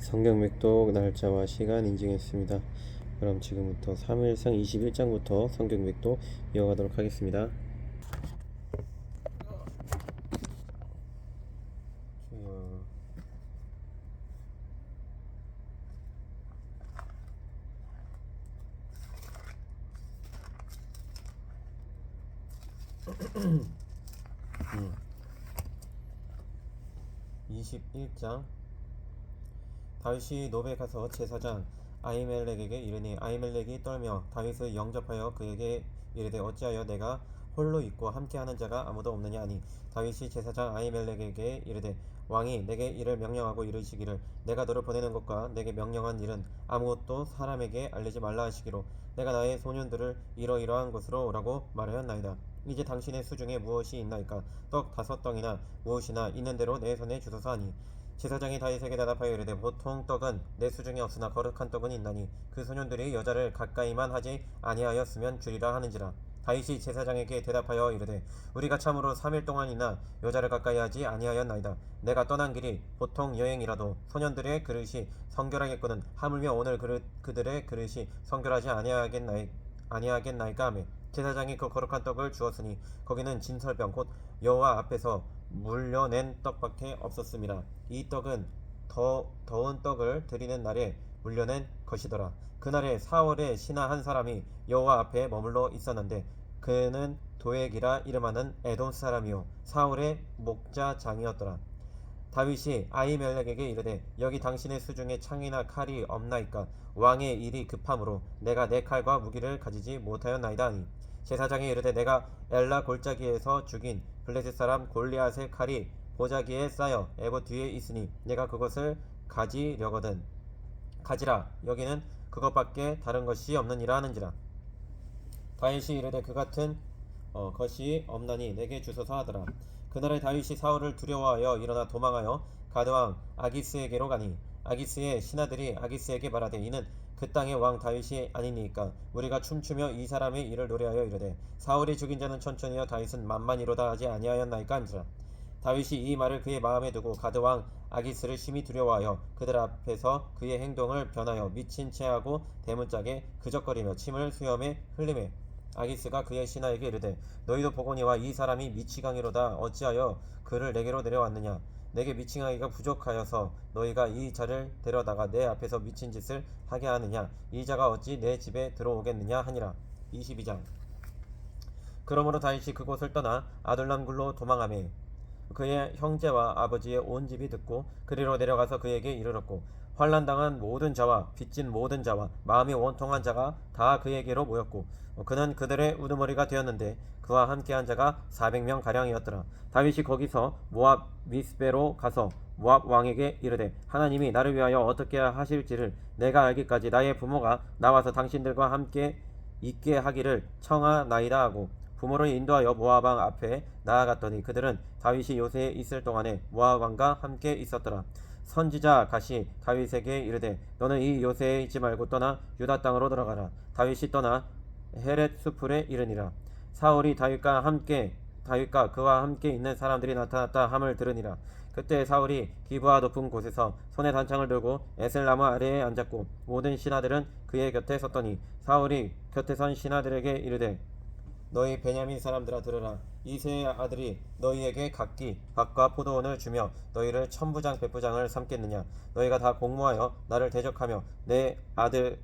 성경 맥독 날짜와 시간 인증했습니다. 그럼 지금부터 3일상 21장부터 성경 맥독 이어가도록 하겠습니다. 주여. 21장. 다윗이 노베 가서 제사장 아히멜렉에게 이르니 아히멜렉이 떨며 다윗을 영접하여 그에게 이르되 어찌하여 내가 홀로 있고 함께하는 자가 아무도 없느냐 하니 다윗이 제사장 아히멜렉에게 이르되 왕이 내게 이를 명령하고 이르시기를 내가 너를 보내는 것과 내게 명령한 일은 아무것도 사람에게 알리지 말라 하시기로 내가 나의 소년들을 이러이러한 곳으로 오라고 말하였나이다. 이제 당신의 수중에 무엇이 있나이까? 떡 5덩이나 무엇이나 있는 대로 내 손에 주소서 하니 제사장이 다윗에게 대답하여 이르되 보통 떡은 내 수중에 없으나 거룩한 떡은 있나니 그 소년들이 여자를 가까이만 하지 아니하였으면 주리라 하는지라. 다윗이 제사장에게 대답하여 이르되 우리가 참으로 3일 동안이나 여자를 가까이 하지 아니하였나이다. 내가 떠난 길이 보통 여행이라도 소년들의 그릇이 성결하겠거든 하물며 오늘 그들의 그릇이 성결하지 아니하겠나이까 하며 제사장이 그 거룩한 떡을 주었으니 거기는 진설병 곧 여호와 앞에서 물려낸 떡밖에 없었습니다. 이 떡은 더운 떡을 드리는 날에 물려낸 것이더라. 그날에 사울의 신하 한 사람이 여호와 앞에 머물러 있었는데 그는 도액이라 이름하는 에돔 사람이요 사울의 목자장이었더라. 다윗이 아히멜렉에게 이르되 여기 당신의 수중에 창이나 칼이 없나이까? 왕의 일이 급함으로 내가 내 칼과 무기를 가지지 못하였나이다 하니 제사장이 이르되 내가 엘라 골짜기에서 죽인 블레셋 사람 골리앗의 칼이 보자기에 쌓여 에봇 뒤에 있으니 내가 그것을 가지려거든 가지라. 여기는 그것밖에 다른 것이 없느니라 하는지라. 다윗이 이르되 그 같은 것이 없나니 내게 주소서 하더라. 그날에 다윗이 사울을 두려워하여 일어나 도망하여 가드왕 아기스에게로 가니 아기스의 신하들이 아기스에게 말하되 이는 그 땅의 왕 다윗이 아니니까 우리가 춤추며 이 사람의 일을 노래하여 이르되 사울이 죽인 자는 천천히여 다윗은 만만이로다 하지 아니하였나이까 한지라. 다윗이 이 말을 그의 마음에 두고 가드왕 아기스를 심히 두려워하여 그들 앞에서 그의 행동을 변하여 미친 체하고 대문짝에 그적거리며 침을 수염에 흘리매 아기스가 그의 신하에게 이르되 너희도 보거니와 이 사람이 미치광이로다 어찌하여 그를 내게로 내려왔느냐. 내게 미치광이가 부족하여서 너희가 이 자를 데려다가 내 앞에서 미친 짓을 하게 하느냐. 이 자가 어찌 내 집에 들어오겠느냐 하니라. 22장. 그러므로 다윗이 그곳을 떠나 아둘람 굴로 도망하매 그의 형제와 아버지의 온 집이 듣고 그리로 내려가서 그에게 이르렀고 환난당한 모든 자와 빚진 모든 자와 마음이 원통한 자가 다 그에게로 모였고 그는 그들의 우두머리가 되었는데 그와 함께한 자가 400명 가량이었더라. 다윗이 거기서 모압 미스베로 가서 모압 왕에게 이르되 하나님이 나를 위하여 어떻게 하실지를 내가 알기까지 나의 부모가 나와서 당신들과 함께 있게 하기를 청하나이다 하고 부모를 인도하여 모압 왕 앞에 나아갔더니 그들은 다윗이 요새에 있을 동안에 모압 왕과 함께 있었더라. 선지자 갓이 다윗에게 이르되 너는 이 요새에 있지 말고 떠나 유다 땅으로 들어가라. 다윗이 떠나 헤렛 수풀에 이르니라. 사울이 다윗과 그와 함께 있는 사람들이 나타났다 함을 들으니라. 그때 사울이 기브아 높은 곳에서 손에 단창을 들고 에셀나무 아래에 앉았고 모든 신하들은 그의 곁에 섰더니 사울이 곁에 선 신하들에게 이르되 너희 베냐민 사람들아 들으라. 이새의 아들이 너희에게 각기 밭과 포도원을 주며 너희를 천부장 백부장을 삼겠느냐. 너희가 다 공모하여 나를 대적하며 내 아들이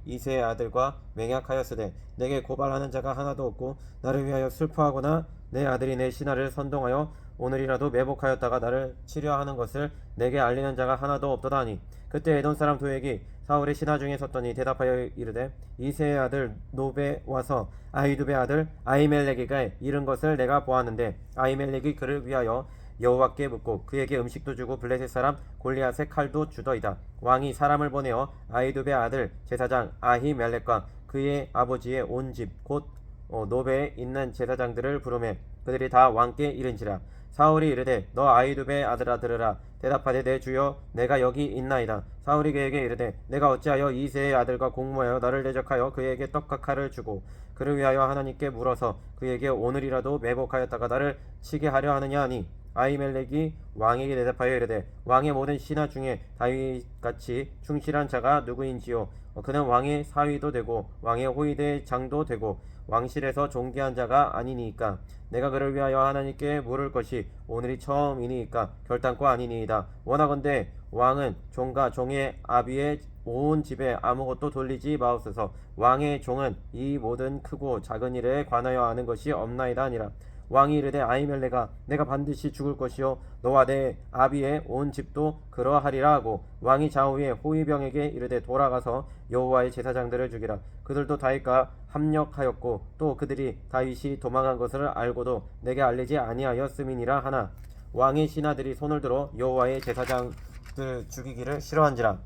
이새의 아들과 맹약하였으되 내게 고발하는 자가 하나도 없고 나를 위하여 슬퍼하거나 내 아들이 내 신하를 선동하여 오늘이라도 매복하였다가 나를 치려하는 것을 내게 알리는 자가 하나도 없도다 하니 그때 에돔 사람 도액이 사울의 신하 중에 섰더니 대답하여 이르되 이새의 아들 노베 와서 아히두베 아들 아히멜렉에게 이른 것을 내가 보았는데 아히멜렉이 그를 위하여 여호와께 묻고 그에게 음식도 주고 블레셋 사람 골리앗의 칼도 주더이다. 왕이 사람을 보내어 아히두베 아들 제사장 아히멜렉과 그의 아버지의 온 집 곧 노베에 있는 제사장들을 부르매 그들이 다 왕께 이른지라. 사울이 이르되 너 아히두베의 아들아 들으라. 대답하되 내 주여 내가 여기 있나이다. 사울이 그에게 이르되 내가 어찌하여 이새의 아들과 공모하여 나를 대적하여 그에게 떡과 칼을 주고 그를 위하여 하나님께 물어서 그에게 오늘이라도 매복하였다가 나를 치게 하려 하느냐 하니 아히멜렉이 왕에게 대답하여 이르되 왕의 모든 신하 중에 다윗같이 충실한 자가 누구인지요. 그는 왕의 사위도 되고 왕의 호위대 장도 되고 왕실에서 존귀한 자가 아니니이까. 내가 그를 위하여 하나님께 물을 것이 오늘이 처음이니이까 결단코 아니니이다. 원하건대 왕은 종과 종의 아비의 온 집에 아무것도 돌리지 마옵소서. 왕의 종은 이 모든 크고 작은 일에 관하여 아는 것이 없나이다 하니라. 왕이 이르되 아히멜렉아 내가 반드시 죽을 것이요 너와 내 아비의 온 집도 그러하리라 하고 왕이 좌우에 호위병에게 이르되 돌아가서 여호와의 제사장들을 죽이라. 그들도 다윗과 합력하였고 또 그들이 다윗이 도망한 것을 알고도 내게 알리지 아니하였음이니라 하나 왕의 신하들이 손을 들어 여호와의 제사장들 죽이기를 싫어한지라.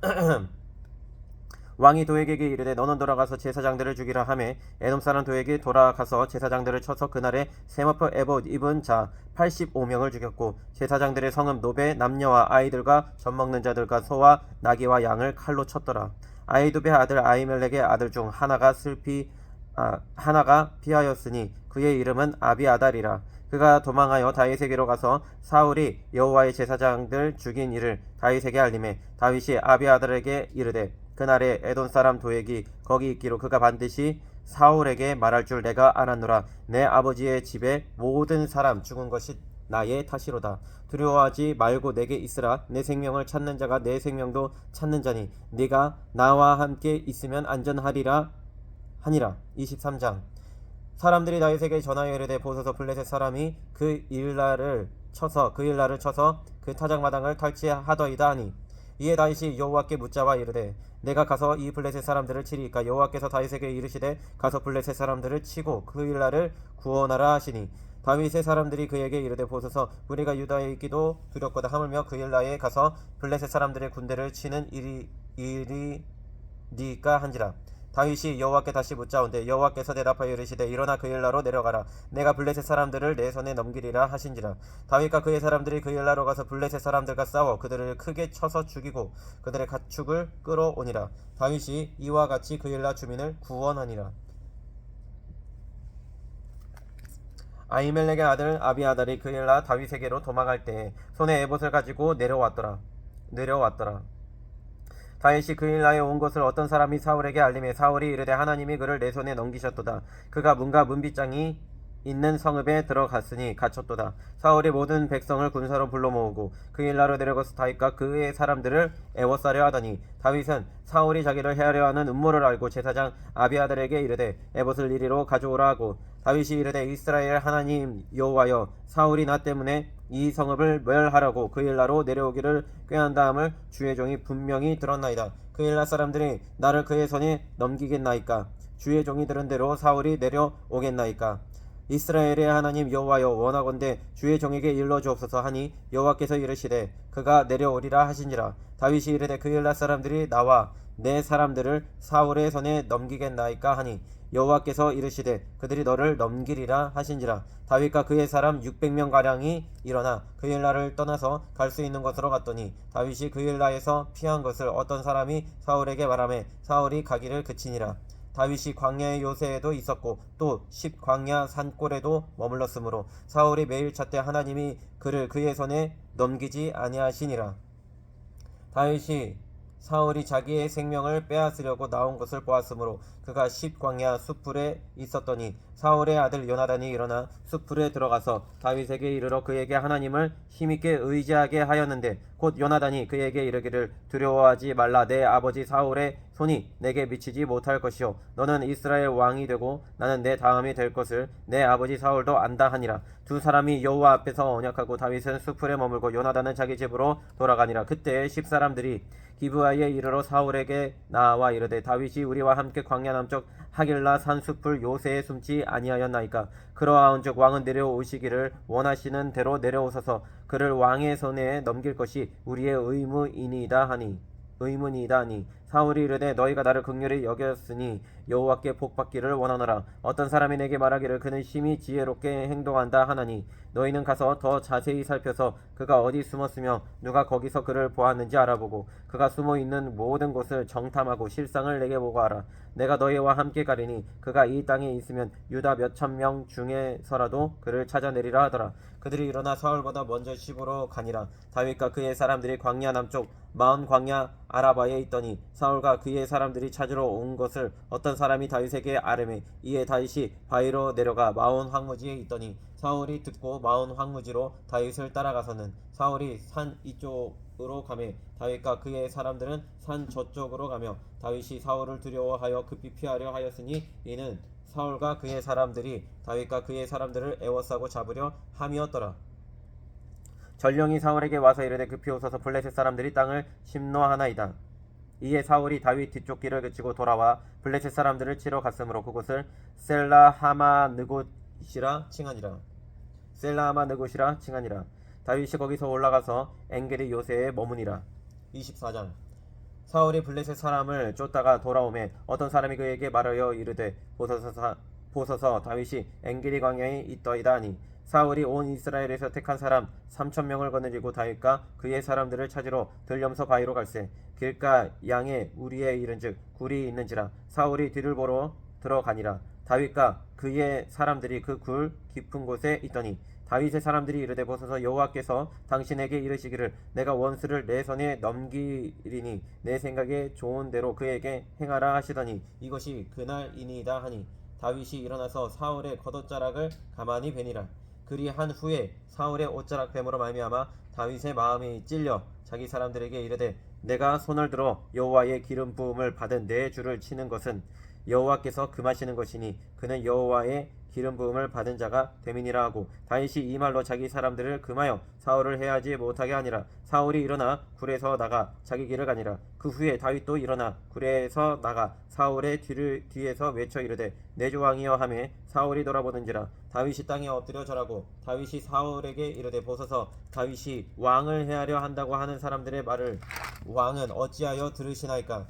왕이 도에게게 이르되 너는 돌아가서 제사장들을 죽이라 하매 에돔 사람 도에게 돌아가서 제사장들을 쳐서 그날에 세마포 에봇 입은 자 85명을 죽였고 제사장들의 성읍 노베 남녀와 아이들과 젖먹는 자들과 소와 나귀와 양을 칼로 쳤더라. 아히두베의 아들 아히멜렉의 아들 중 하나가 피하였으니 그의 이름은 아비아달이라. 그가 도망하여 다윗에게로 가서 사울이 여호와의 제사장들 죽인 일을 다윗에게 알림해 다윗이 아비아달에게 이르되 그날에 에돔 사람 도액이 거기 있기로 그가 반드시 사울에게 말할 줄 내가 알았노라. 내 아버지의 집에 모든 사람 죽은 것이 나의 탓이로다. 두려워하지 말고 내게 있으라. 내 생명을 찾는 자가 내 생명도 찾는 자니 네가 나와 함께 있으면 안전하리라 하니라. 23장. 사람들이 다윗에게 전하여 이르되 보소서 블레셋 사람이 그 일날을 쳐서 그 타작마당을 탈취하더이다 하니 이에 다윗이 여호와께 묻자와 이르되 내가 가서 이 블레셋 사람들을 치리이까. 여호와께서 다윗에게 이르시되 가서 블레셋 사람들을 치고 그 일날을 구원하라 하시니 다윗의 사람들이 그에게 이르되 보소서 우리가 유다에 있기도 두렵거든 하물며 그 일날에 가서 블레셋 사람들의 군대를 치는 일이니까 한지라. 다윗이 여호와께 다시 묻자온데 여호와께서 대답하여 이르시되 일어나 그 일나로 내려가라. 내가 블레셋 사람들을 내 손에 넘기리라 하신지라. 다윗과 그의 사람들이 그 일나로 가서 블레셋 사람들과 싸워 그들을 크게 쳐서 죽이고 그들의 가축을 끌어오니라. 다윗이 이와 같이 그 일나 주민을 구원하니라. 아히멜렉의 아들 아비아달이 그 일나 다윗에게로 도망할 때에 손에 에봇을 가지고 내려왔더라. 다윗이 그 일나에 온 것을 어떤 사람이 사울에게 알림해 사울이 이르되 하나님이 그를 내 손에 넘기셨도다. 그가 문과 문빗장이 있는 성읍에 들어갔으니 갇혔도다. 사울이 모든 백성을 군사로 불러 모으고 그 일나로 내려가서 다윗과 그의 사람들을 애워싸려 하더니 다윗은 사울이 자기를 해하려 하는 음모를 알고 제사장 아비아달에게 이르되 에봇을 이리로 가져오라 하고 다윗이 이르되 이스라엘 하나님 여호와여 사울이 나 때문에 이 성읍을 멸하라고 그 일나로 내려오기를 꾀한다함을 주의 종이 분명히 들었나이다. 그 일나 사람들이 나를 그의 손에 넘기겠나이까. 주의 종이 들은 대로 사울이 내려오겠나이까. 이스라엘의 하나님 여호와여 원하건대 주의 종에게 일러 주옵소서 하니 여호와께서 이르시되 그가 내려오리라 하신지라. 다윗이 이르되 그 일나 사람들이 나와 내 사람들을 사울의 손에 넘기겠나이까 하니 여호와께서 이르시되 그들이 너를 넘기리라 하신지라. 다윗과 그의 사람 600명가량이 일어나 그 일나를 떠나서 갈 수 있는 곳으로 갔더니 다윗이 그 일나에서 피한 것을 어떤 사람이 사울에게 말하매 사울이 가기를 그치니라. 다윗이 광야의 요새에도 있었고 또 십광야 산골에도 머물렀으므로 사울이 매일 찾되 하나님이 그를 그의 손에 넘기지 아니하시니라. 다윗이 사울이 자기의 생명을 빼앗으려고 나온 것을 보았으므로 그가 십광야 숯불에 있었더니 사울의 아들 요나단이 일어나 숯불에 들어가서 다윗에게 이르러 그에게 하나님을 힘있게 의지하게 하였는데 곧 요나단이 그에게 이르기를 두려워하지 말라. 내 아버지 사울의 손이 내게 미치지 못할 것이요 너는 이스라엘 왕이 되고 나는 내 다음이 될 것을 내 아버지 사울도 안다 하니라. 두 사람이 여호와 앞에서 언약하고 다윗은 숯불에 머물고 요나단은 자기 집으로 돌아가니라. 그때 10사람들이 기브아에 이르러 사울에게 나와 이르되 다윗이 우리와 함께 광야 남쪽 하길라 산 숲을 요새에 숨지 아니하였나이까. 그러하온즉 왕은 내려오시기를 원하시는 대로 내려오소서. 그를 왕의 손에 넘길 것이 우리의 의무이니이다 하니 의문이다니. 사울이 이르되 너희가 나를 긍휼히 여겼으니 여호와께 복받기를 원하노라. 어떤 사람이 내게 말하기를 그는 심히 지혜롭게 행동한다 하나니 너희는 가서 더 자세히 살펴서 그가 어디 숨었으며 누가 거기서 그를 보았는지 알아보고 그가 숨어 있는 모든 곳을 정탐하고 실상을 내게 보고하라. 내가 너희와 함께 가리니 그가 이 땅에 있으면 유다 몇천 명 중에서라도 그를 찾아내리라 하더라. 그들이 일어나 사울보다 먼저 시부로 가니라. 다윗과 그의 사람들이 광야 남쪽 마온 광야 아라바에 있더니 사울과 그의 사람들이 찾으러 온 것을 어떤 사람이 다윗에게 아뢰매. 이에 다윗이 바위로 내려가 마온 황무지에 있더니 사울이 듣고 마온 황무지로 다윗을 따라가서는 사울이 산 이쪽으로 가매 다윗과 그의 사람들은 산 저쪽으로 가며 다윗이 사울을 두려워하여 급히 피하려 하였으니 이는 사울과 그의 사람들이 다윗과 그의 사람들을 애워싸고 잡으려 함이었더라. 전령이 사울에게 와서 이르되 급히 오소서 블레셋 사람들이 땅을 침노하나이다. 이에 사울이 다윗 뒤쪽 길을 그치고 돌아와 블레셋 사람들을 치러 갔으므로 그곳을 셀라하마느곳이라 칭하니라. 다윗이 거기서 올라가서 엔게리 요새에 머무니라. 24장. 사울이 블레셋 사람을 쫓다가 돌아오매 어떤 사람이 그에게 말하여 이르되 보소서 다윗이 엔게리 광야에 있더이다 하니 사울이 온 이스라엘에서 택한 사람 3,000명을 거느리고 다윗과 그의 사람들을 찾으러 들염소 바위로 갈새 길가 양에 우리에 이른즉 굴이 있는지라. 사울이 뒤를 보러 들어가니라. 다윗과 그의 사람들이 그 굴 깊은 곳에 있더니 다윗의 사람들이 이르되 보소서 여호와께서 당신에게 이르시기를 내가 원수를 내 손에 넘기리니 내 생각에 좋은 대로 그에게 행하라 하시더니 이것이 그날이니이다 하니 다윗이 일어나서 사울의 겉옷자락을 가만히 베니라. 그리한 후에 사울의 옷자락 뱀으로 말미암아 다윗의 마음이 찔려 자기 사람들에게 이르되 내가 손을 들어 여호와의 기름 부음을 받은 내 주를 치는 것은 여호와께서 금하시는 것이니 그는 여호와의 기름 부음을 받은 자가 됨이니라 하고 다윗이 이 말로 자기 사람들을 금하여 사울을 해하지 못하게 하니라. 사울이 일어나 굴에서 나가 자기 길을 가니라. 그 후에 다윗도 일어나 굴에서 나가 사울의 뒤에서 외쳐 이르되 내 주 왕이여 하매 사울이 돌아보는지라. 다윗이 땅에 엎드려 절하고 다윗이 사울에게 이르되 보소서 다윗이 왕을 해하려 한다고 하는 사람들의 말을 왕은 어찌하여 들으시나이까.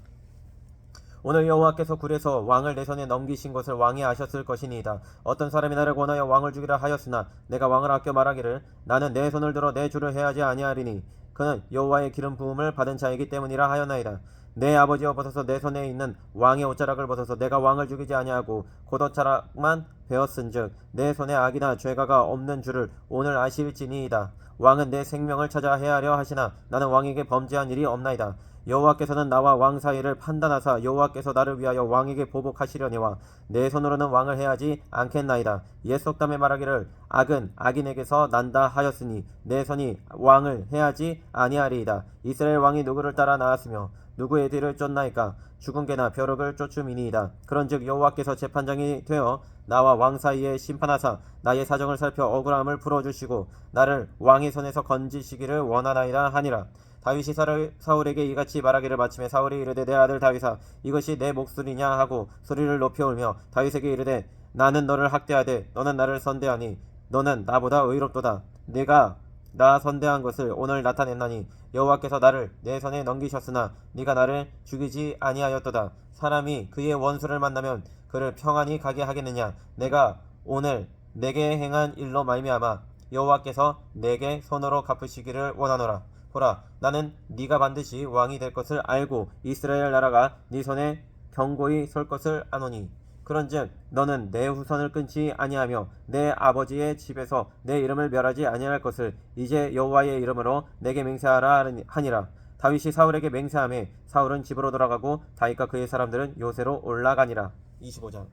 오늘 여호와께서 굴에서 왕을 내 손에 넘기신 것을 왕이 아셨을 것이니이다. 어떤 사람이 나를 권하여 왕을 죽이라 하였으나 내가 왕을 아껴 말하기를 나는 내 손을 들어 내 주를 해하지 아니하리니 그는 여호와의 기름 부음을 받은 자이기 때문이라 하였나이다. 내 아버지여 보소서 내 손에 있는 왕의 옷자락을 보소서 내가 왕을 죽이지 아니하고 겉옷자락만 베었은즉 내 손에 악이나 죄가가 없는 줄을 오늘 아실지니이다. 왕은 내 생명을 찾아 해하려 하시나 나는 왕에게 범죄한 일이 없나이다. 여호와께서는 나와 왕 사이를 판단하사 여호와께서 나를 위하여 왕에게 보복하시려니와 내 손으로는 왕을 해하지 않겠나이다. 옛 속담에 말하기를 악은 악인에게서 난다 하였으니 내 손이 왕을 해하지 아니하리이다. 이스라엘 왕이 누구를 따라 나왔으며 누구의 뒤를 쫓나이까. 죽은 개나 벼룩을 쫓음이니이다. 그런즉 여호와께서 재판장이 되어 나와 왕 사이에 심판하사 나의 사정을 살펴 억울함을 풀어주시고 나를 왕의 손에서 건지시기를 원하나이다 하니라. 다윗이 사울에게 이같이 말하기를 마침에 사울이 이르되 내 아들 다윗아 이것이 내 목소리냐 하고 소리를 높여 울며 다윗에게 이르되 나는 너를 학대하되 너는 나를 선대하니 너는 나보다 의롭도다. 내가 나 선대한 것을 오늘 나타냈나니 여호와께서 나를 내 손에 넘기셨으나 네가 나를 죽이지 아니하였도다. 사람이 그의 원수를 만나면 그를 평안히 가게 하겠느냐. 내가 오늘 내게 행한 일로 말미암아 여호와께서 내게 손으로 갚으시기를 원하노라. 보라 나는 네가 반드시 왕이 될 것을 알고 이스라엘 나라가 네 손에 견고히 설 것을 아노니 그런즉 너는 내 후손을 끊지 아니하며 내 아버지의 집에서 내 이름을 멸하지 아니할 것을 이제 여호와의 이름으로 내게 맹세하라 하니라. 다윗이 사울에게 맹세하매 사울은 집으로 돌아가고 다윗과 그의 사람들은 요새로 올라가니라. 25장.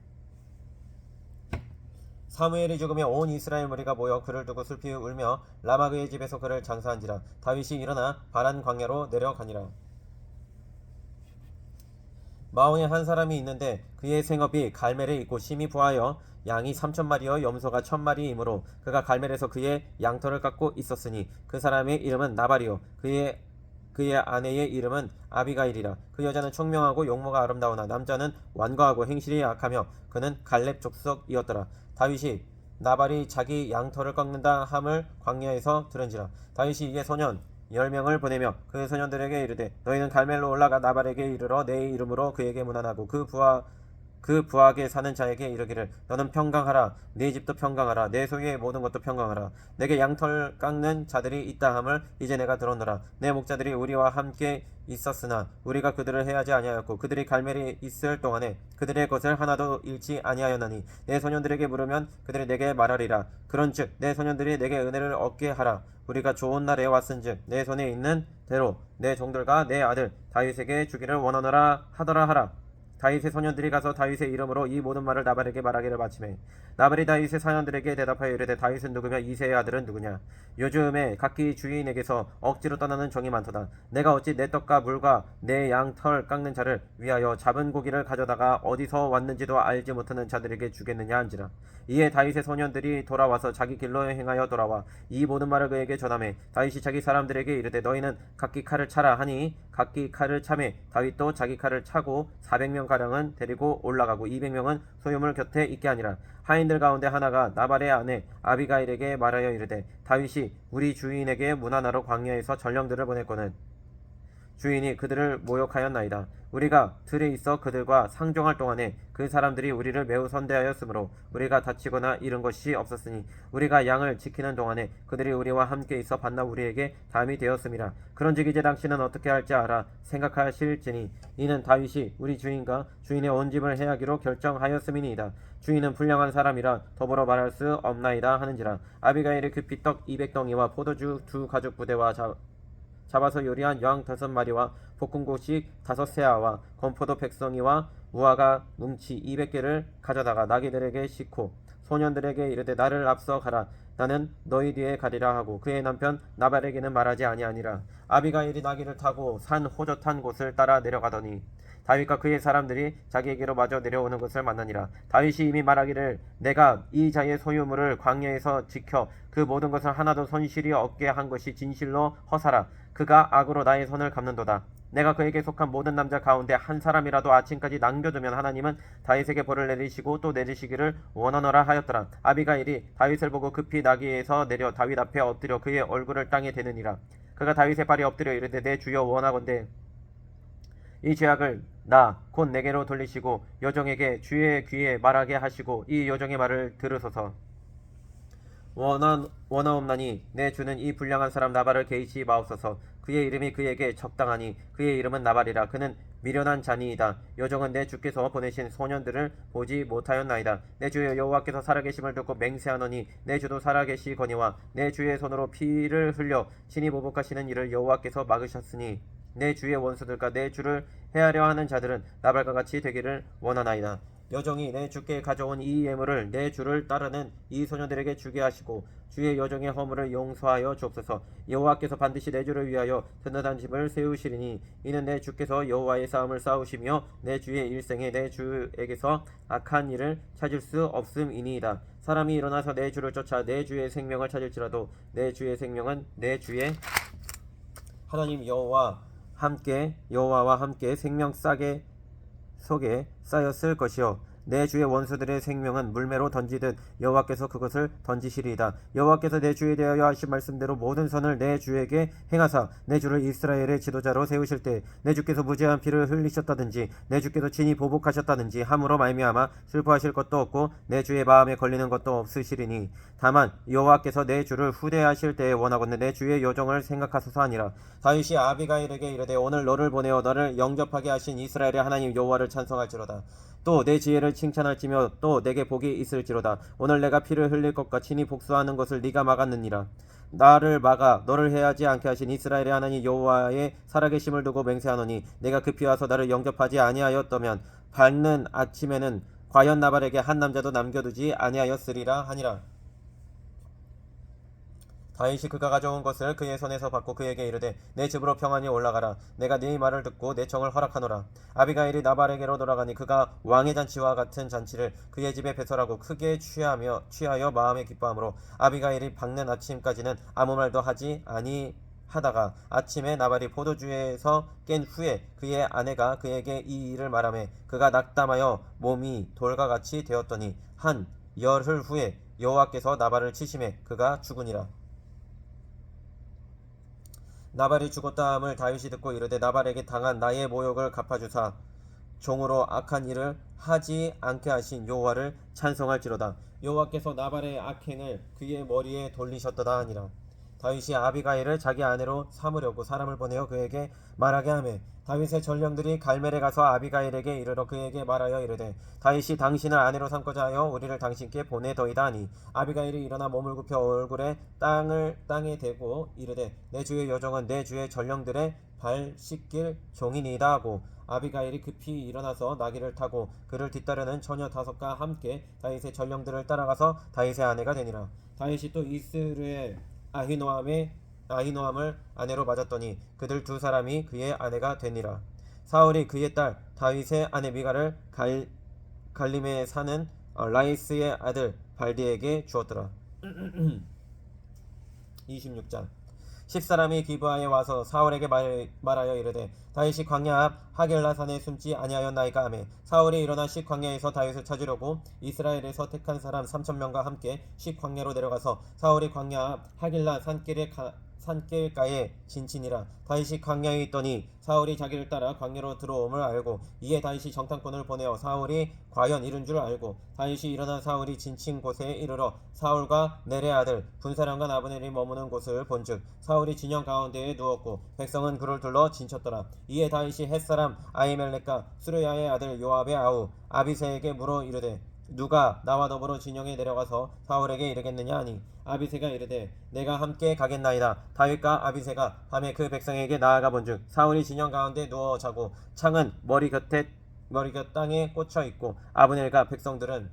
사무엘이 죽으며 온 이스라엘 무리가 모여 그를 두고 슬피 울며 라마 그의 집에서 그를 장사한지라. 다윗이 일어나 바란 광야로 내려가니라. 마온에 한 사람이 있는데 그의 생업이 갈멜에 있고 심히 부하여 양이 3,000마리여 염소가 1,000마리이므로 그가 갈멜에서 그의 양털을 깎고 있었으니 그 사람의 이름은 나발이요 그의 아내의 이름은 아비가일이라. 그 여자는 총명하고 용모가 아름다우나 남자는 완고하고 행실이 악하며 그는 갈렙 족속이었더라. 다윗이 나발이 자기 양털을 꺾는다 함을 광야에서 들은지라. 다윗이 이에 소년 10명을 보내며 그 소년들에게 이르되 너희는 갈멜로 올라가 나발에게 이르러 내 이름으로 그에게 문안하고 그 부하게 사는 자에게 이르기를 너는 평강하라 네 집도 평강하라 내 소유의 모든 것도 평강하라 내게 양털 깎는 자들이 있다 함을 이제 내가 들었노라 내 목자들이 우리와 함께 있었으나 우리가 그들을 해하지 아니하였고 그들이 갈멜이 있을 동안에 그들의 것을 하나도 잃지 아니하였나니 내 소년들에게 물으면 그들이 내게 말하리라 그런즉 내 소년들이 내게 은혜를 얻게 하라 우리가 좋은 날에 왔은즉 내 손에 있는 대로 내 종들과 내 아들 다윗에게 주기를 원하노라 하더라 하라 다윗의 소년들이 가서 다윗의 이름으로 이 모든 말을 나발에게 말하기를 마치매 나발이 다윗의 사년들에게 대답하여 이르되 다윗은 누구며 이새의 아들은 누구냐 요즘에 각기 주인에게서 억지로 떠나는 종이 많도다 내가 어찌 내 떡과 물과 내 양 털 깎는 자를 위하여 잡은 고기를 가져다가 어디서 왔는지도 알지 못하는 자들에게 주겠느냐 한지라 이에 다윗의 소년들이 돌아와서 자기 길로 행하여 돌아와 이 모든 말을 그에게 전하매 다윗이 자기 사람들에게 이르되 너희는 각기 칼을 차라 하니 각기 칼을 차매 다윗도 자기 칼을 차고 400명 가량은 데리고 올라가고 200명은 소유물 곁에 있게 하니라 하인들 가운데 하나가 나발의 아내 아비가일에게 말하여 이르되 다윗이 우리 주인에게 문안하러 광야에서 전령들을 보냈거늘 주인이 그들을 모욕하였나이다. 우리가 들에 있어 그들과 상종할 동안에 그 사람들이 우리를 매우 선대하였으므로 우리가 다치거나 잃은 것이 없었으니 우리가 양을 지키는 동안에 그들이 우리와 함께 있어 반나 우리에게 담이 되었음이라. 그런즉 이제 당신은 어떻게 할지 알아 생각하실지니 이는 다윗이 우리 주인과 주인의 온 집을 해하기로 결정하였음이니이다. 주인은 불량한 사람이라 더불어 말할 수 없나이다 하는지라. 아비가일이 급히 떡 200덩이와 포도주 2가죽 부대와 잡아서 요리한 양 5마리와 볶은 곡식 5세아와 건포도 100송이와 무화과 뭉치 200개를 가져다가 나귀들에게 싣고 소년들에게 이르되 나를 앞서 가라 나는 너희 뒤에 가리라 하고 그의 남편 나발에게는 말하지 아니하니라. 아비가일이 나귀를 타고 산 호젓한 곳을 따라 내려가더니 다윗과 그의 사람들이 자기에게로 마저 내려오는 것을 만나니라. 다윗이 이미 말하기를 내가 이 자의 소유물을 광야에서 지켜 그 모든 것을 하나도 손실이 없게 한 것이 진실로 허사라. 그가 악으로 나의 손을 갚는도다. 내가 그에게 속한 모든 남자 가운데 한 사람이라도 아침까지 남겨두면 하나님은 다윗에게 벌을 내리시고 또 내리시기를 원하노라 하였더라. 아비가일이 다윗을 보고 급히 나귀에서 내려 다윗 앞에 엎드려 그의 얼굴을 땅에 대느니라. 그가 다윗의 발에 엎드려 이르되 내 주여 원하건대 이 죄악을 나 곧 내게로 돌리시고 여종에게 주의 귀에 말하게 하시고 이 여종의 말을 들으소서. 원하옵나니 내 주는 이 불량한 사람 나발을 개의치 마옵소서. 그의 이름이 그에게 적당하니 그의 이름은 나발이라. 그는 미련한 자니이다. 여종은 내 주께서 보내신 소년들을 보지 못하였나이다. 내 주 여호와께서 살아계심을 듣고 맹세하노니 내 주도 살아계시거니와 내 주의 손으로 피를 흘려 친히 보복하시는 일을 여호와께서 막으셨으니 내 주의 원수들과 내 주를 해하려 하는 자들은 나발과 같이 되기를 원하나이다. 여종이 내 주께 가져온 이 예물을 내 주를 따르는 이 소녀들에게 주게 하시고 주의 여종의 허물을 용서하여 주옵소서. 여호와께서 반드시 내 주를 위하여 든든한 집을 세우시리니 이는 내 주께서 여호와의 싸움을 싸우시며 내 주의 일생에 내 주에게서 악한 일을 찾을 수 없음이니이다. 사람이 일어나서 내 주를 쫓아 내 주의 생명을 찾을지라도 내 주의 생명은 내 주의 하나님 여호와와 함께 생명 싸게 속에 쌓였을 것이요 내 주의 원수들의 생명은 물매로 던지듯 여호와께서 그것을 던지시리이다. 여호와께서 내 주에 대하여 하신 말씀대로 모든 선을 내 주에게 행하사 내 주를 이스라엘의 지도자로 세우실 때 내 주께서 무죄한 피를 흘리셨다든지 내 주께서 친히 보복하셨다든지 함으로 말미암아 슬퍼하실 것도 없고 내 주의 마음에 걸리는 것도 없으시리니 다만 여호와께서 내 주를 후대하실 때에 원하건대 내 주의 여종을 생각하소서 하니라. 다윗이 아비가일에게 이르되 오늘 너를 보내어 너를 영접하게 하신 이스라엘의 하나님 여호와를 찬송할지로다. 또 내 지혜를 칭찬할지며 또 내게 복이 있을지로다. 오늘 내가 피를 흘릴 것과 친히 복수하는 것을 네가 막았느니라. 나를 막아 너를 해하지 않게 하신 이스라엘의 하나님 여호와의 살아계심을 두고 맹세하노니 내가 급히 와서 나를 영접하지 아니하였다면 밝는 아침에는 과연 나발에게 한 남자도 남겨두지 아니하였으리라 하니라. 다윗이 그가 가져온 것을 그의 손에서 받고 그에게 이르되 내 집으로 평안히 올라가라. 내가 네 말을 듣고 내 청을 허락하노라. 아비가일이 나발에게로 돌아가니 그가 왕의 잔치와 같은 잔치를 그의 집에 배설하고 크게 취하여 마음에 기뻐하므로 아비가일이 밝는 아침까지는 아무 말도 하지 아니하다가 아침에 나발이 포도주에서 깬 후에 그의 아내가 그에게 이 일을 말하매 그가 낙담하여 몸이 돌과 같이 되었더니 한 열흘 후에 여호와께서 나발을 치심해 그가 죽으니라. 나발이 죽었다 함을 다윗이 듣고 이르되 나발에게 당한 나의 모욕을 갚아주사 종으로 악한 일을 하지 않게 하신 여호와를 찬송할지로다. 여호와께서 나발의 악행을 그의 머리에 돌리셨도다 하니라. 다윗이 아비가일을 자기 아내로 삼으려고 사람을 보내어 그에게 말하게 하매 다윗의 전령들이 갈멜에 가서 아비가일에게 이르러 그에게 말하여 이르되 다윗이 당신을 아내로 삼고자 하여 우리를 당신께 보내더이다 하니 아비가일이 일어나 몸을 굽혀 얼굴에 땅에 대고 이르되 내 주의 여종은 내 주의 전령들의 발 씻길 종이니이다 하고 아비가일이 급히 일어나서 나귀를 타고 그를 뒤따르는 처녀 5과 함께 다윗의 전령들을 따라가서 다윗의 아내가 되니라. 다윗이 또 이스라엘 아히노함을 아내로 맞았더니 그들 2사람이 그의 아내가 되니라. 사울이 그의 딸 다윗의 아내 미갈을 갈림에 사는 라이스의 아들 발디에게 주었더라. 26장 10사람이 기브아에 와서 사울에게 말하여 이르되 다윗이 광야 앞 하겔라 산에 숨지 아니하였나이까 하매 사울이 일어나 식광야에서 다윗을 찾으려고 이스라엘에서 택한 사람 3,000명과 함께 식광야로 내려가서 사울이 광야 앞 하길라 산길가에 진친이라. 다윗이 광야에 있더니 사울이 자기를 따라 광야로 들어옴을 알고 이에 다윗이 정탐꾼을 보내어 사울이 과연 이른 줄 알고 다윗이 일어나 사울이 진친 곳에 이르러 사울과 넬의 아들 분사령관 아브넬이 머무는 곳을 본즉 사울이 진영 가운데에 누웠고 백성은 그를 둘러 진쳤더라. 이에 다윗이 햇사람 아히멜렉과 수르야의 아들 요압의 아우 아비새에게 물어 이르되 누가 나와 더불어 진영에 내려가서 사울에게 이르겠느냐 하니 아비새가 이르되 내가 함께 가겠나이다. 다윗과 아비새가 밤에 그 백성에게 나아가 본즉 사울이 진영 가운데 누워 자고 창은 머리 곁 땅에 꽂혀 있고 아브넬과 백성들은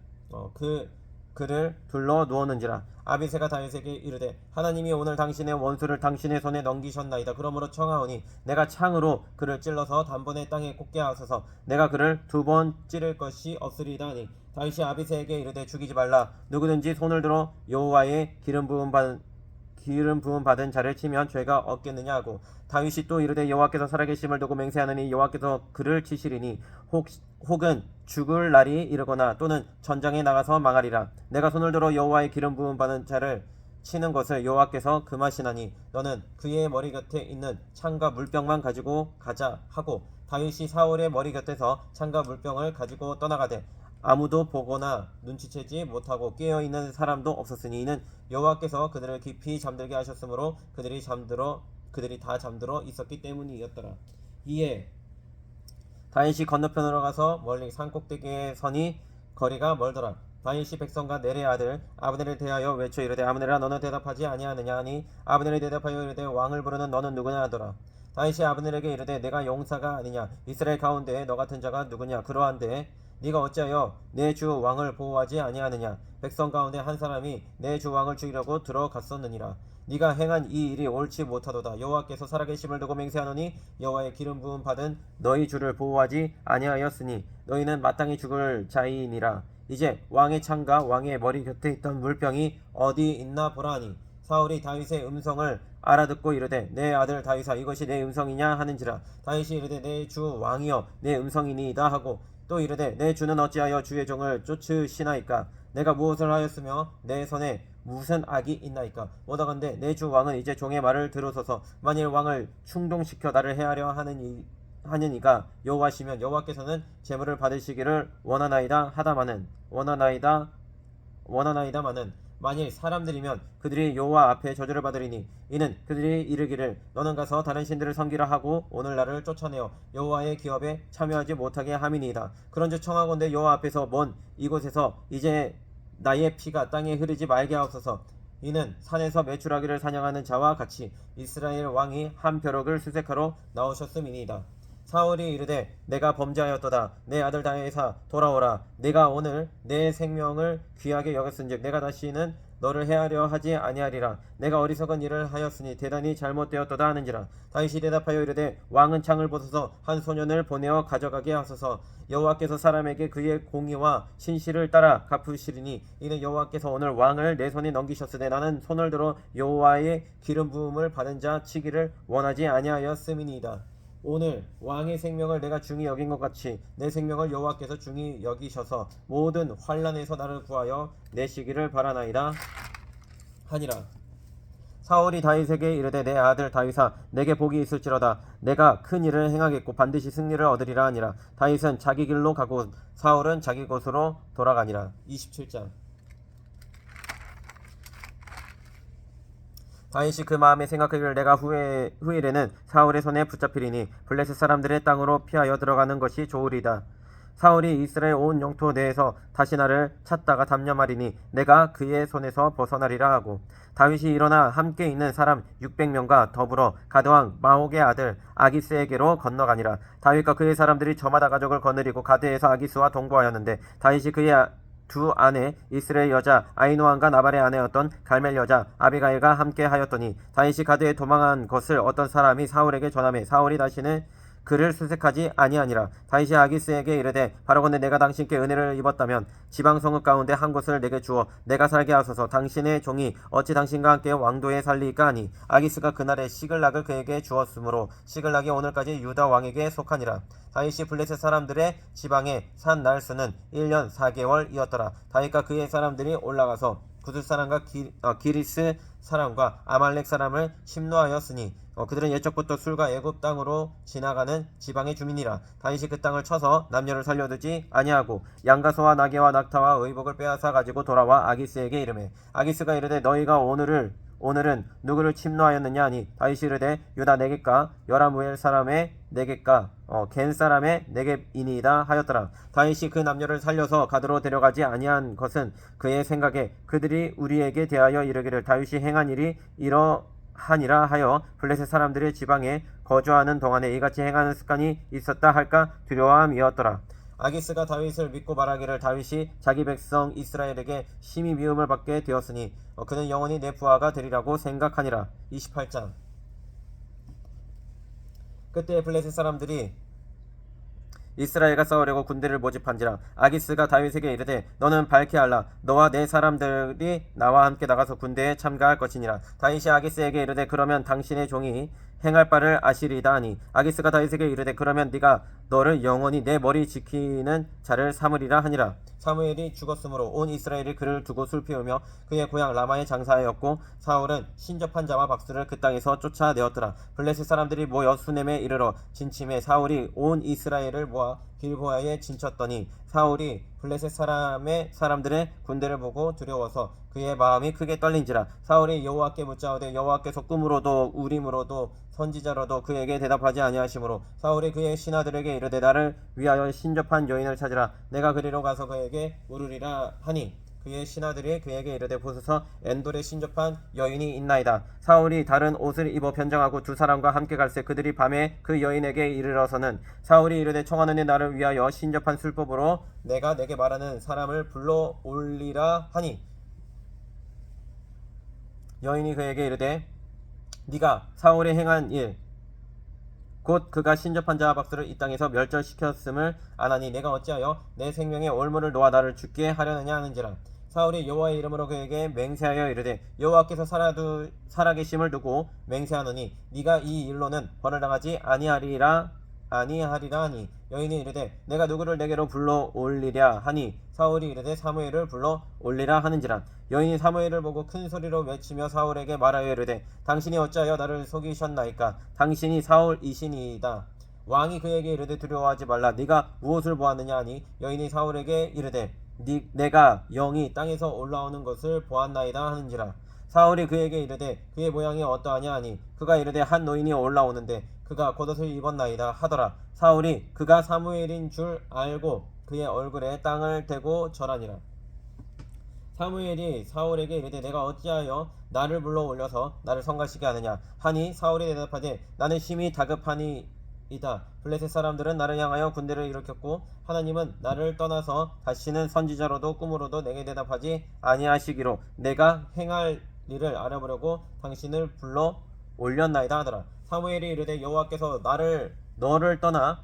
그를 둘러 누웠는지라. 아비새가 다윗에게 이르되 하나님이 오늘 당신의 원수를 당신의 손에 넘기셨나이다. 그러므로 청하오니 내가 창으로 그를 찔러서 단번에 땅에 꽂게 하소서. 내가 그를 2번 찌를 것이 없으리이다 하니 다윗이 아비새에게 이르되 죽이지 말라. 누구든지 손을 들어 여호와의 기름 부음 받은 자를 치면 죄가 없겠느냐 하고 다윗이 또 이르되 여호와께서 살아계심을 두고 맹세하느니 여호와께서 그를 치시리니 혹은 죽을 날이 이르거나 또는 전장에 나가서 망하리라. 내가 손을 들어 여호와의 기름 부음 받은 자를 치는 것을 여호와께서 금하시나니 너는 그의 머리 곁에 있는 창과 물병만 가지고 가자 하고 다윗이 사울의 머리 곁에서 창과 물병을 가지고 떠나가되 아무도 보거나 눈치채지 못하고 깨어있는 사람도 없었으니 이는 여호와께서 그들을 깊이 잠들게 하셨으므로 그들이 다 잠들어 있었기 때문이었더라. 이에 다윗이 건너편으로 가서 멀리 산꼭대기에 서니 거리가 멀더라. 다윗이 백성과 넬의 아들 아브넬을 대하여 외쳐 이르되 아브넬아 너는 대답하지 아니하느냐 하니 아브넬이 대답하여 이르되 왕을 부르는 너는 누구냐 하더라. 다윗이 아브넬에게 이르되 내가 용사가 아니냐 이스라엘 가운데 너 같은 자가 누구냐 그러한데 네가 어찌하여 내 주 왕을 보호하지 아니하느냐. 백성 가운데 한 사람이 내 주 왕을 죽이려고 들어갔었느니라. 네가 행한 이 일이 옳지 못하도다. 여호와께서 살아계심을 두고 맹세하노니 여호와의 기름 부음 받은 너희 주를 보호하지 아니하였으니 너희는 마땅히 죽을 자이니라. 이제 왕의 창과 왕의 머리 곁에 있던 물병이 어디 있나 보라 하니 사울이 다윗의 음성을 알아듣고 이르되 내 아들 다윗아 이것이 내 음성이냐 하는지라. 다윗이 이르되 내 주 왕이여 내 음성이니이다 하고 또 이르되 내 주는 어찌하여 주의 종을 쫓으시나이까. 내가 무엇을 하였으며 내 손에 무슨 악이 있나이까. 원하건대 내 주 왕은 이제 종의 말을 들으소서. 만일 왕을 충동시켜 나를 해하려 하느니가 여호와시면 여호와께서는 제물을 받으시기를 원하나이다마는 만일 사람들이면 그들이 여호와 앞에 저주를 받으리니 이는 그들이 이르기를 너는 가서 다른 신들을 섬기라 하고 오늘 나를 쫓아내어 여호와의 기업에 참여하지 못하게 함이니이다. 그런즉 청하건대 여호와 앞에서 먼 이곳에서 이제 나의 피가 땅에 흐르지 말게 하옵소서. 이는 산에서 메추라기를 사냥하는 자와 같이 이스라엘 왕이 한 벼룩을 수색하러 나오셨음이니이다. 사울이 이르되 내가 범죄하였도다. 내 아들 다윗아 돌아오라. 내가 오늘 내 생명을 귀하게 여겼은즉 내가 다시는 너를 해하려 하지 아니하리라. 내가 어리석은 일을 하였으니 대단히 잘못되었도다 하는지라. 다윗이 대답하여 이르되 왕은 창을 벗어서 한 소년을 보내어 가져가게 하소서. 여호와께서 사람에게 그의 공의와 신실을 따라 갚으시리니 이는 여호와께서 오늘 왕을 내 손에 넘기셨으되 나는 손을 들어 여호와의 기름 부음을 받은 자 치기를 원하지 아니하였음이니이다. 오늘 왕의 생명을 내가 중히 여긴 것 같이 내 생명을 여호와께서 중히 여기셔서 모든 환난에서 나를 구하여 내시기를 바라나이다 하니라. 사울이 다윗에게 이르되 내 아들 다윗아 내게 복이 있을지로다 내가 큰 일을 행하겠고 반드시 승리를 얻으리라 하니라. 다윗은 자기 길로 가고 사울은 자기 곳으로 돌아가니라. 27장. 다윗이 그 마음에 생각하기를 내가 후일에는 사울의 손에 붙잡히리니 블레셋 사람들의 땅으로 피하여 들어가는 것이 좋으리다. 사울이 이스라엘 온 영토 내에서 다시 나를 찾다가 담념하리니 내가 그의 손에서 벗어나리라 하고 다윗이 일어나 함께 있는 사람 600명과 더불어 가드왕 마옥의 아들 아기스에게로 건너가니라. 다윗과 그의 사람들이 저마다 가족을 거느리고 가드에서 아기스와 동거하였는데 다윗이 그의 두 아내 이스라엘 여자 아히노함과 나발의 아내였던 갈멜 여자 아비가일과 함께 하였더니 다윗이 가드에 도망한 것을 어떤 사람이 사울에게 전하매 사울이 다시는 그를 수색하지 아니하니라. 다윗이 아기스에게 이르되 바라건대 내가 당신께 은혜를 입었다면 지방 성읍 가운데 한 곳을 내게 주어 내가 살게 하소서. 당신의 종이 어찌 당신과 함께 왕도에 살리까 하니 아기스가 그날에 시글락을 그에게 주었으므로 시글락이 오늘까지 유다 왕에게 속하니라. 다윗이 블레셋 사람들의 지방에 산 날수는 1년 4개월이었더라. 다윗과 그의 사람들이 올라가서 구스 사람과 기리스 사람과 아말렉 사람을 침노하였으니 그들은 옛적부터 술과 애굽 땅으로 지나가는 지방의 주민이라. 다윗이 그 땅을 쳐서 남녀를 살려두지 아니하고 양과 소와 나귀와 낙타와 의복을 빼앗아 가지고 돌아와 아기스에게 이르매 아기스가 이르되 너희가 오늘은 누구를 침노하였느냐 하니 다윗이 이르되 유다 네겝과 여라무엘 사람의 네겝과 겐 사람의 네겝이니이다 하였더라. 다윗이 그 남녀를 살려서 가드로 데려가지 아니한 것은 그의 생각에 그들이 우리에게 대하여 이르기를 다윗이 행한 일이 이러하니라 하여 블레셋 사람들의 지방에 거주하는 동안에 이같이 행하는 습관이 있었다 할까 두려워함이었더라. 아기스가 다윗을 믿고 말하기를 다윗이 자기 백성 이스라엘에게 심히 미움을 받게 되었으니 그는 영원히 내 부하가 되리라고 생각하니라. 28장. 그때 블레셋 사람들이 이스라엘과 싸우려고 군대를 모집한지라. 아기스가 다윗에게 이르되 너는 밝게 알라. 너와 내 사람들이 나와 함께 나가서 군대에 참가할 것이니라. 다윗이 아기스에게 이르되 그러면 당신의 종이 행할 바를 아시리이다 하니 아기스가 다윗에게 이르되 그러면 네가 너를 영원히 내 머리 지키는 자를 삼으리라 하니라. 사무엘이 죽었으므로 온 이스라엘이 그를 두고 슬피우며 그의 고향 라마에 장사하였고 사울은 신접한 자와 박수를 그 땅에서 쫓아내었더라. 블레셋 사람들이 모여 수넴에 이르러 진침해 사울이 온 이스라엘을 모아 길보아에 진쳤더니 사울이 블레셋 사람들의 군대를 보고 두려워서 그의 마음이 크게 떨린지라. 사울이 여호와께 묻자오되 여호와께서 꿈으로도 우림으로도 선지자로도 그에게 대답하지 아니하시므로 사울이 그의 신하들에게 이르되 나를 위하여 신접한 여인을 찾으라. 내가 그리로 가서 그에게 물으리라 하니 그의 신하들이 그에게 이르되 보소서 엔돌에 신접한 여인이 있나이다. 사울이 다른 옷을 입어 변장하고 두 사람과 함께 갈새 그들이 밤에 그 여인에게 이르러서는 사울이 이르되 청하노니 나를 위하여 신접한 술법으로 내가 내게 말하는 사람을 불러 올리라 하니 여인이 그에게 이르되 네가 사울이 행한 일 곧 그가 신접한 자와 박수를 이 땅에서 멸절시켰음을 아나니 내가 어찌하여 내 생명의 올무를 놓아 나를 죽게 하려느냐 하는지라. 사울이 여호와의 이름으로 그에게 맹세하여 이르되 여호와께서 살아계심을 두고 맹세하노니 네가 이 일로는 벌을 당하지 아니하리라 하니 여인이 이르되 내가 누구를 내게로 불러 올리랴 하니 사울이 이르되 사무엘을 불러 올리라 하는지라. 여인이 사무엘을 보고 큰 소리로 외치며 사울에게 말하여 이르되 당신이 어찌하여 나를 속이셨나이까. 당신이 사울이시니이다. 왕이 그에게 이르되 두려워하지 말라. 네가 무엇을 보았느냐 하니 여인이 사울에게 이르되 내가 영이 땅에서 올라오는 것을 보았나이다 하는지라. 사울이 그에게 이르되 그의 모양이 어떠하냐 하니 그가 이르되 한 노인이 올라오는데 그가 겉옷을 입었나이다 하더라. 사울이 그가 사무엘인 줄 알고 그의 얼굴에 땅을 대고 절하니라. 사무엘이 사울에게 이르되 내가 어찌하여 나를 불러 올려서 나를 성가시게 하느냐 하니 사울이 대답하되 나는 심히 다급하니이다. 블레셋 사람들은 나를 향하여 군대를 일으켰고 하나님은 나를 떠나서 다시는 선지자로도 꿈으로도 내게 대답하지 아니하시기로 내가 행할 일을 알아보려고 당신을 불러 올렸나이다 하더라. 사무엘이 이르되 여호와께서 너를 떠나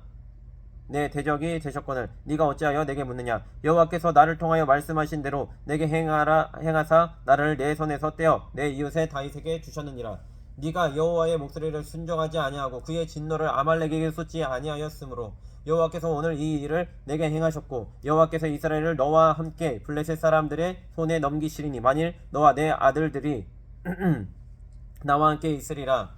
내 대적이 되셨거늘 네가 어찌하여 내게 묻느냐. 여호와께서 나를 통하여 말씀하신 대로 내게 행하사 나를 내 손에서 떼어 내 이웃의 다윗에게 주셨느니라. 네가 여호와의 목소리를 순종하지 아니하고 그의 진노를 아말렉에게 쏟지 아니하였으므로 여호와께서 오늘 이 일을 내게 행하셨고 여호와께서 이스라엘을 너와 함께 블레셋 사람들의 손에 넘기시리니 만일 너와 내 아들들이 나와 함께 있으리라.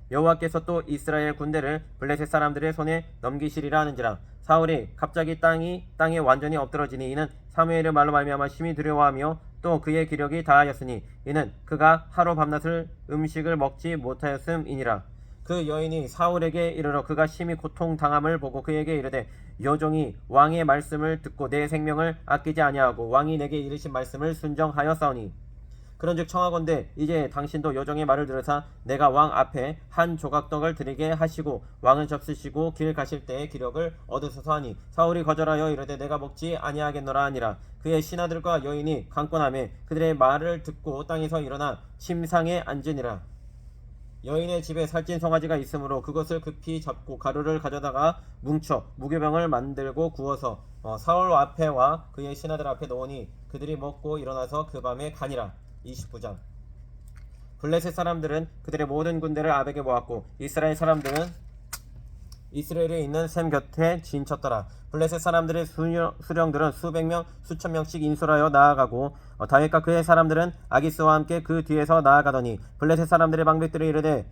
여호와께서 또 이스라엘 군대를 블레셋 사람들의 손에 넘기시리라 하는지라. 사울이 갑자기 땅에 완전히 엎드러지니 이는 사무엘의 말로 말미암아 심히 두려워하며 또 그의 기력이 다하였으니 이는 그가 하루 밤낮을 음식을 먹지 못하였음이니라. 그 여인이 사울에게 이르러 그가 심히 고통당함을 보고 그에게 이르되 여종이 왕의 말씀을 듣고 내 생명을 아끼지 아니하고 왕이 내게 이르신 말씀을 순정하였사오니 그런즉 청하건대 이제 당신도 여종의 말을 들으사 내가 왕 앞에 한 조각 떡을 드리게 하시고 왕은 접수시고 길 가실 때에 기력을 얻으소서 하니 사울이 거절하여 이르되 내가 먹지 아니하겠노라 하니라. 그의 신하들과 여인이 강권하매 그들의 말을 듣고 땅에서 일어나 침상에 앉으니라. 여인의 집에 살찐 송아지가 있으므로 그것을 급히 잡고 가루를 가져다가 뭉쳐 무교병을 만들고 구워서 사울 앞에와 그의 신하들 앞에 놓으니 그들이 먹고 일어나서 그 밤에 가니라. 29장. 블레셋 사람들은 그들의 모든 군대를 아벡에 모았고 이스라엘 사람들은 이스라엘에 있는 셈 곁에 진쳤더라. 블레셋 사람들의 수령들은 수백 명 수천 명씩 인솔하여 나아가고 다윗과 그의 사람들은 아기스와 함께 그 뒤에서 나아가더니 블레셋 사람들의 방백들이 이르되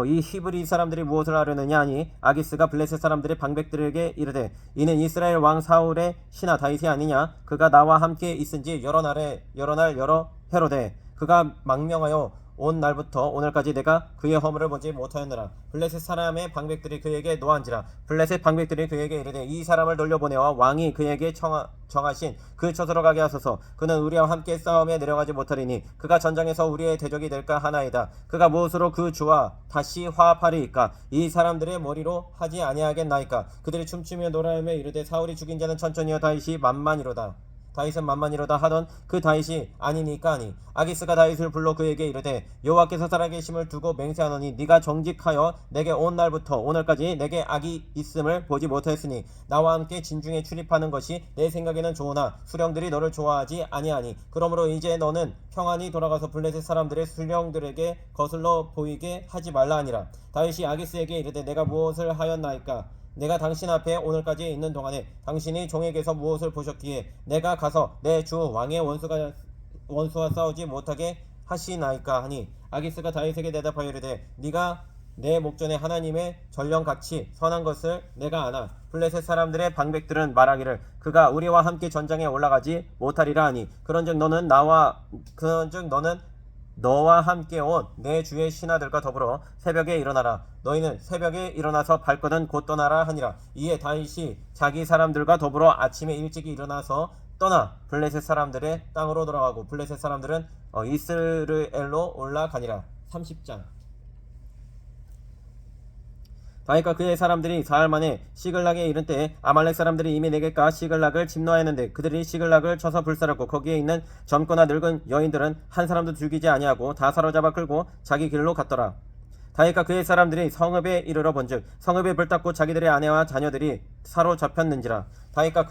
이 히브리 사람들이 무엇을 하려느냐 하니 아기스가 블레셋 사람들의 방백들에게 이르되 이는 이스라엘 왕 사울의 신하 다윗이 아니냐. 그가 나와 함께 있은지 여러 날 여러 해로되 그가 망명하여 온 날부터 오늘까지 내가 그의 허물을 보지 못하였느라. 블레셋 사람의 방백들이 그에게 노한지라. 블레셋 방백들이 그에게 이르되 이 사람을 돌려보내와 왕이 그에게 정하신 그 처소로 가게 하소서. 그는 우리와 함께 싸움에 내려가지 못하리니 그가 전장에서 우리의 대적이 될까 하나이다. 그가 무엇으로 그 주와 다시 화합하리이까. 이 사람들의 머리로 하지 아니하겠나이까. 그들이 춤추며 노래하며 이르되 사울이 죽인 자는 천천히여 다윗이 만만이로다. 다윗은 만만이로다 하던 그 다윗이 아니니까 하니 아기스가 다윗을 불러 그에게 이르되 여호와께서 살아계심을 두고 맹세하노니 네가 정직하여 내게 온 날부터 오늘까지 내게 악이 있음을 보지 못하였으니 나와 함께 진중에 출입하는 것이 내 생각에는 좋으나 수령들이 너를 좋아하지 아니하니 그러므로 이제 너는 평안히 돌아가서 블레셋 사람들의 수령들에게 거슬러 보이게 하지 말라 하니라. 다윗이 아기스에게 이르되 내가 무엇을 하였나이까. 내가 당신 앞에 오늘까지 있는 동안에 당신이 종에게서 무엇을 보셨기에 내가 가서 내 주 왕의 원수와 싸우지 못하게 하시나이까 하니 아기스가 다윗에게 대답하여 이르되 네가 내 목전에 하나님의 전령같이 선한 것을 내가 아나. 블레셋 사람들의 방백들은 말하기를 그가 우리와 함께 전장에 올라가지 못하리라 하니 그런즉 너는 너와 함께 온 내 주의 신하들과 더불어 새벽에 일어나라. 너희는 새벽에 일어나서 발거든 곧 떠나라 하니라. 이에 다윗이 자기 사람들과 더불어 아침에 일찍이 일어나서 떠나 블레셋 사람들의 땅으로 돌아가고 블레셋 사람들은 이스르엘로 올라가니라. 30장. 다윗과 그의 사람들이 사흘 만에 시글락에 이른 때에 아말렉 사람들이 이미 네겝과 시글락을 침노하였는데 그들이 시글락을 쳐서 불살랐고 거기에 있는 젊거나 늙은 여인들은 한 사람도 죽이지 아니하고 다 사로잡아 끌고 자기 길로 갔더라. 다윗과 그의 사람들이 성읍에 이르러 본즉 성읍에 불탔고 자기들의 아내와 자녀들이 사로잡혔는지라. 다윗과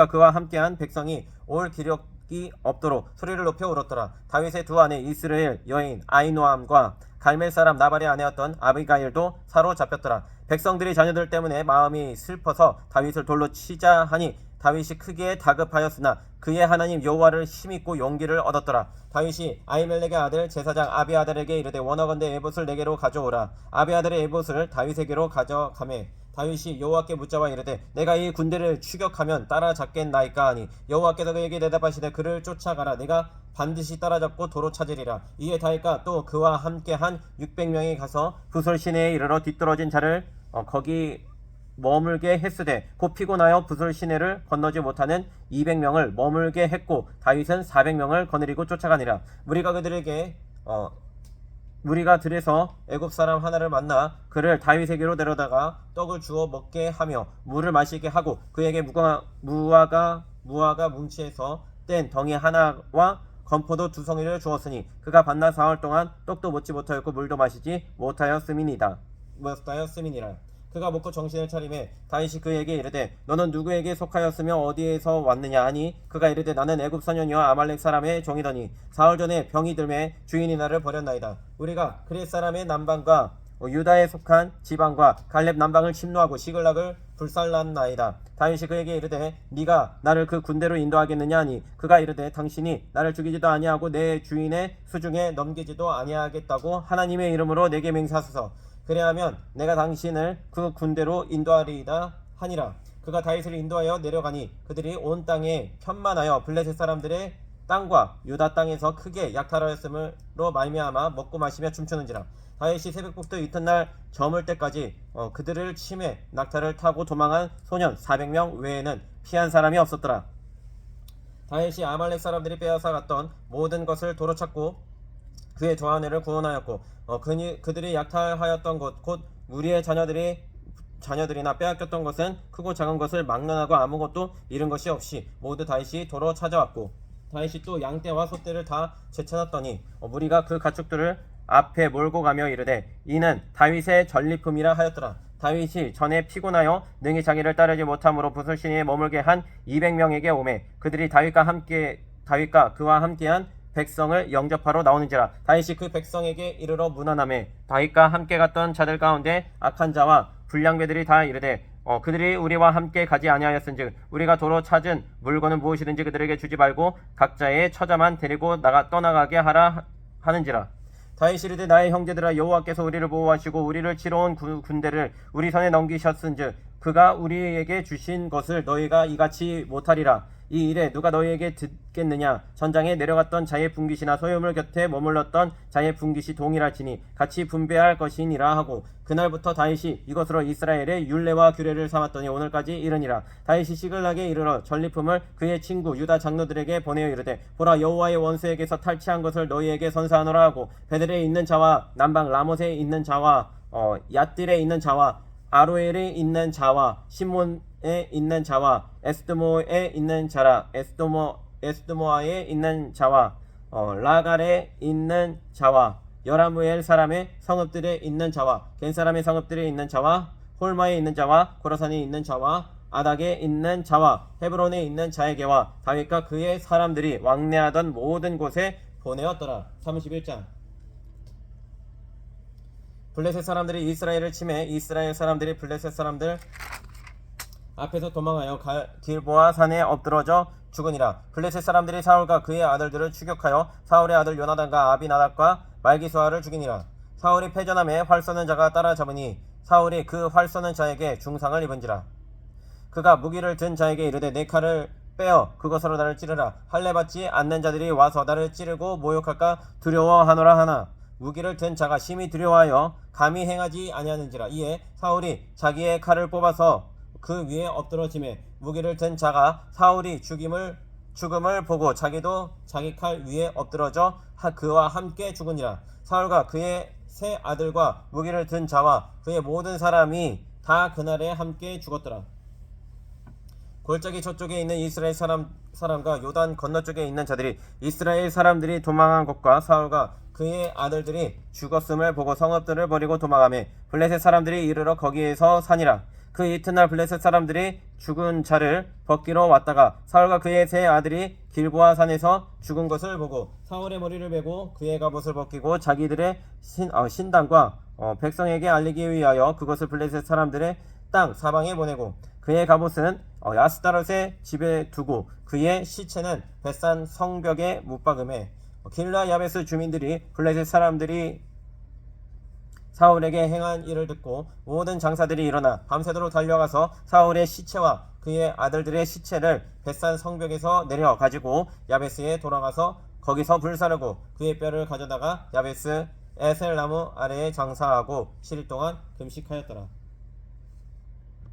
그와 함께한 백성이 올 기력이 없도록 소리를 높여 울었더라. 다윗의 두 아내 이스라엘 여인 아히노암과 갈멜 사람 나발의 아내였던 아비가일도 사로잡혔더라. 백성들이 자녀들 때문에 마음이 슬퍼서 다윗을 돌로 치자 하니 다윗이 크게 다급하였으나 그의 하나님 여호와를 힘입고 용기를 얻었더라. 다윗이 아히멜렉의 아들 제사장 아비아달에게 이르되 원하건대 에봇을 내게로 가져오라. 아비아달의 에봇을 다윗에게로 가져가매 다윗이 여호와께 묻자와 이르되 내가 이 군대를 추격하면 따라잡겠나이까 하니 여호와께서 그에게 대답하시되 그를 쫓아가라. 내가 반드시 따라잡고 도로 찾으리라. 이에 다윗과 또 그와 함께 한 600명이 가서 부솔 시내에 이르러 뒤떨어진 자를 거기 머물게 했으되 곧 피곤하여 부솔 시내를 건너지 못하는 200명을 머물게 했고 다윗은 400명을 거느리고 쫓아가니라. 무리가 들에서 애굽 사람 하나를 만나 그를 다윗에게로 데려다가 떡을 주어 먹게 하며 물을 마시게 하고 그에게 무화과 뭉치에서 뗀 덩이 하나와 건포도 2송이를 주었으니 그가 밤낮 사흘 동안 떡도 먹지 못하였고 물도 마시지 못하였음이니라. 그가 먹고 정신을 차리매 다윗이 그에게 이르되 너는 누구에게 속하였으며 어디에서 왔느냐 하니 그가 이르되 나는 애굽 소년이와 아말렉 사람의 종이더니 사흘 전에 병이 들매 주인이 나를 버렸나이다. 우리가 그릿 사람의 남방과 유다에 속한 지방과 갈렙 남방을 침노하고 시글락을 불살랐나이다. 다윗이 그에게 이르되 네가 나를 그 군대로 인도하겠느냐 하니 그가 이르되 당신이 나를 죽이지도 아니하고 내 주인의 수중에 넘기지도 아니하겠다고 하나님의 이름으로 내게 맹세하소서. 그래야면 내가 당신을 그 군대로 인도하리이다 하니라. 그가 다윗을 인도하여 내려가니 그들이 온 땅에 편만하여 블레셋 사람들의 땅과 유다 땅에서 크게 약탈하였으므로 말미암아 먹고 마시며 춤추는지라. 다윗이 새벽부터 이튿날 저물 때까지 그들을 침해 낙타를 타고 도망한 소년 400명 외에는 피한 사람이 없었더라. 다윗이 아말렉 사람들이 빼앗아 갔던 모든 것을 도로 찾고 그의 두 아내를 구원하였고 그들이 약탈하였던 것 곧 무리의 자녀들이나 빼앗겼던 것은 크고 작은 것을 막론하고 아무것도 잃은 것이 없이 모두 다윗이 도로 찾아왔고 다윗이 또 양떼와 소떼를 다 되찾았더니 무리가 그 가축들을 앞에 몰고 가며 이르되 이는 다윗의 전리품이라 하였더라. 다윗이 전에 피곤하여 능히 자기를 따르지 못함으로 부술신에 머물게 한 200명에게 오매 그들이 다윗과 그와 함께한 백성을 영접하러 나오는지라. 다윗이 그 백성에게 이르러 문안하매 다윗과 함께 갔던 자들 가운데 악한 자와 불량배들이 다 이르되 그들이 우리와 함께 가지 아니하였은즉 우리가 도로 찾은 물건은 무엇이든지 그들에게 주지 말고 각자의 처자만 데리고 떠나가게 하라 하는지라. 다윗이 이르되 나의 형제들아 여호와께서 우리를 보호하시고 우리를 치러 온 군대를 우리 손에 넘기셨은즉 그가 우리에게 주신 것을 너희가 이같이 못하리라. 이 일에 누가 너희에게 듣겠느냐. 전장에 내려갔던 자의 분깃이나 소유물 곁에 머물렀던 자의 분깃이 동일할지니 같이 분배할 것이니라 하고 그날부터 다윗이 이것으로 이스라엘의 율례와 규례를 삼았더니 오늘까지 이르니라. 다윗이 시글락에 이르러 전리품을 그의 친구 유다 장로들에게 보내어 이르되 보라 여호와의 원수에게서 탈취한 것을 너희에게 선사하노라 하고 베델에 있는 자와 남방 라못에 있는 자와 얏딜에 있는 자와 아로엘에 있는 자와 시몬에 있는 자와 에스드모에 있는 자라 에스드모아에 있는 자와 라갈에 있는 자와 여라무엘 사람의 성읍들에 있는 자와 겐 사람의 성읍들에 있는 자와 홀마에 있는 자와 고라산에 있는 자와 아닥에 있는 자와 헤브론에 있는 자에게와 다윗과 그의 사람들이 왕래하던 모든 곳에 보내었더라. 31장. 블레셋 사람들이 이스라엘을 침해 이스라엘 사람들이 블레셋 사람들 앞에서 도망하여 길보아 산에 엎드러져 죽으니라. 블레셋 사람들이 사울과 그의 아들들을 추격하여 사울의 아들 요나단과 아비나답과 말기수아를 죽이니라. 사울이 패전함에 활 쏘는 자가 따라잡으니 사울이 그 활 쏘는 자에게 중상을 입은지라. 그가 무기를 든 자에게 이르되 내 칼을 빼어 그것으로 나를 찌르라. 할례 받지 않는 자들이 와서 나를 찌르고 모욕할까 두려워하노라 하나 무기를 든 자가 심히 두려워하여 감히 행하지 아니하는지라. 이에 사울이 자기의 칼을 뽑아서 그 위에 엎드러지매 무기를 든 자가 사울이 죽음을 보고 자기도 자기 칼 위에 엎드러져 그와 함께 죽으니라. 사울과 그의 세 아들과 무기를 든 자와 그의 모든 사람이 다 그날에 함께 죽었더라. 골짜기 저쪽에 있는 이스라엘 사람과 요단 건너쪽에 있는 자들이 이스라엘 사람들이 도망한 것과 사울과 그의 아들들이 죽었음을 보고 성읍들을 버리고 도망하며 블레셋 사람들이 이르러 거기에서 사니라. 그 이튿날 블레셋 사람들이 죽은 자를 벗기러 왔다가 사울과 그의 세 아들이 길보아 산에서 죽은 것을 보고 사울의 머리를 베고 그의 갑옷을 벗기고 자기들의 신당과 백성에게 알리기 위하여 그것을 블레셋 사람들의 땅 사방에 보내고 그의 갑옷은 야스다롯의 집에 두고 그의 시체는 벳산 성벽에 못 박음에 길라 야베스 주민들이 블레셋 사람들이 사울에게 행한 일을 듣고 모든 장사들이 일어나 밤새도록 달려가서 사울의 시체와 그의 아들들의 시체를 벳산 성벽에서 내려 가지고 야베스에 돌아가서 거기서 불사르고 그의 뼈를 가져다가 야베스 에셀나무 아래에 장사하고 7일 동안 금식하였더라.